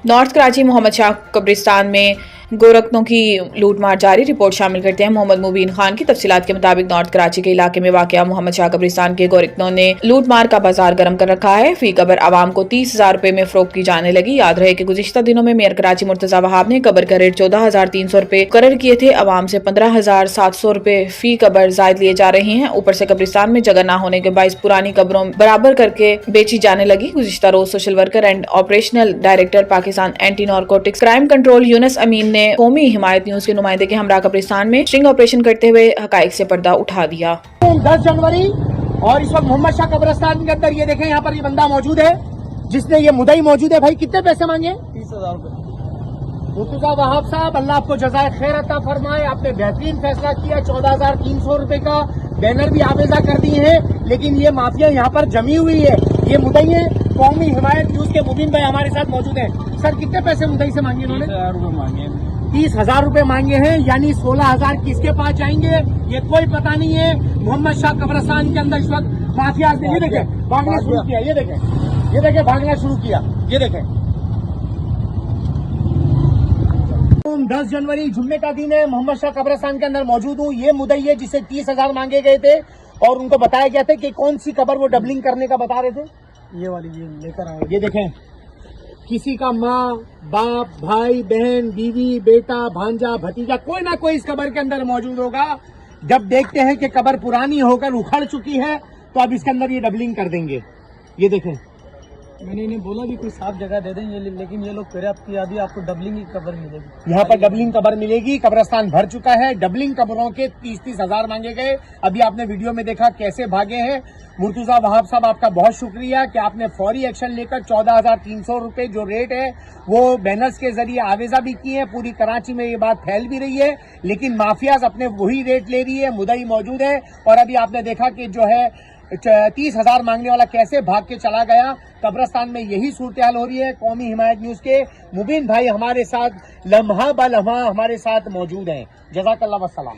North Karachi Mohammad Shah कब्रिस्तान में गोरखों की लूटमार जारी। रिपोर्ट शामिल करते हैं मोहम्मद मुबीन खान की। तफसीलात के मुताबिक नॉर्थ कराची के इलाके में वाक़या मोहम्मद शाह कब्रिस्तान के गोरखों ने लूटमार का बाजार गर्म कर रखा है। फी कबर आवाम को 30,000 रुपए में फरोख्त की जाने लगी। याद रहे कि गुज़िश्ता दिनों में मेयर कराची मुर्तजा वहाब ने कबर का रेट 14,300 रुपए मुकर्रर किए थे। आवाम से 15,700 रुपए फी कबर जायद लिए जा रहे हैं। ऊपर से कब्रिस्तान में जगह न होने के बायस पुरानी कब्रों बराबर करके बेची जाने लगी। गुज़िश्ता रोज social worker and operational director Pakistan anti narcotics crime control Yunus Amin ने कौमी हिमायत न्यूज के नुमाइंदे के हमरा कब्रिस्तान में स्ट्रिंग ऑपरेशन करते हुए हकाइक से पर्दा उठा दिया। 10 जनवरी और इस वक्त मोहम्मद शाह कब्रिस्तान के अंदर ये देखें, यहाँ पर ये बंदा मौजूद है जिसने ये मुदई मौजूद है। भाई कितने पैसे मांगे? 30,000 रुपए। मुर्तजा वहाब साहब, अल्लाह आपको जज़ाए खैर अता फरमाए। आपने बेहतरीन फैसला किया। 14,300 रुपए का बैनर भी आवेजा कर दिए हैं, लेकिन ये माफिया यहाँ पर जमी हुई है। ये मुदई है। कौमी हिमायत न्यूज के मुबीन भाई हमारे साथ मौजूद हैं। सर कितने पैसे मुदई से मांगे इन्होंने? 30,000 रुपए मांगे। 30,000 रुपए मांगे हैं, यानी 16,000 किसके पास जाएंगे ये कोई पता नहीं है। मोहम्मद शाह कब्रिस्तान के अंदर इस वक्त माफिया ने ये देखें भागना शुरू किया। ये देखें भागना शुरू किया। ये देखें 10 जनवरी जुम्मे का दिन है। मोहम्मद शाह कब्रिस्तान के अंदर मौजूद हूँ। ये मुदई है जिसे 30,000 मांगे गए थे और उनको बताया गया था कि कौन सी कबर वो डबलिंग करने का बता रहे थे। ये वाली ये लेकर आए। ये देखें, किसी का माँ बाप भाई बहन बीवी बेटा भांजा भतीजा कोई ना कोई इस कबर के अंदर मौजूद होगा। जब देखते हैं कि कबर पुरानी होकर उखड़ चुकी है तो अब इसके अंदर ये डबलिंग कर देंगे। ये देखें, मैंने इन्हें बोला भी कोई साफ जगह दे दें ये, लेकिन ये लोग कह रहे आपकी आदि आपको डबलिंग की कबर मिलेगी। यहाँ पर डबलिंग कबर मिलेगी। कब्रिस्तान भर चुका है। डबलिंग कबरों के 30,000 मांगे गए। अभी आपने वीडियो में देखा कैसे भागे हैं। मुर्तजा वहाब साहब, आपका बहुत शुक्रिया कि आपने फौरी एक्शन लेकर 14,300 रुपए जो रेट है वो बैनर्स के जरिए आवेजा भी किए हैं। पूरी कराची में ये बात फैल भी रही है, लेकिन माफियाज अपने वही रेट ले रही है। मुदई मौजूद है और अभी आपने देखा कि जो है 30,000 मांगने वाला कैसे भाग के चला गया। कब्रिस्तान में यही सूरत हाल हो रही है। कौमी हिमायत न्यूज के मुबीन भाई हमारे साथ लम्हा ब लम्हा हमारे साथ मौजूद हैं। जज़ाकल्लाह वस्सलाम।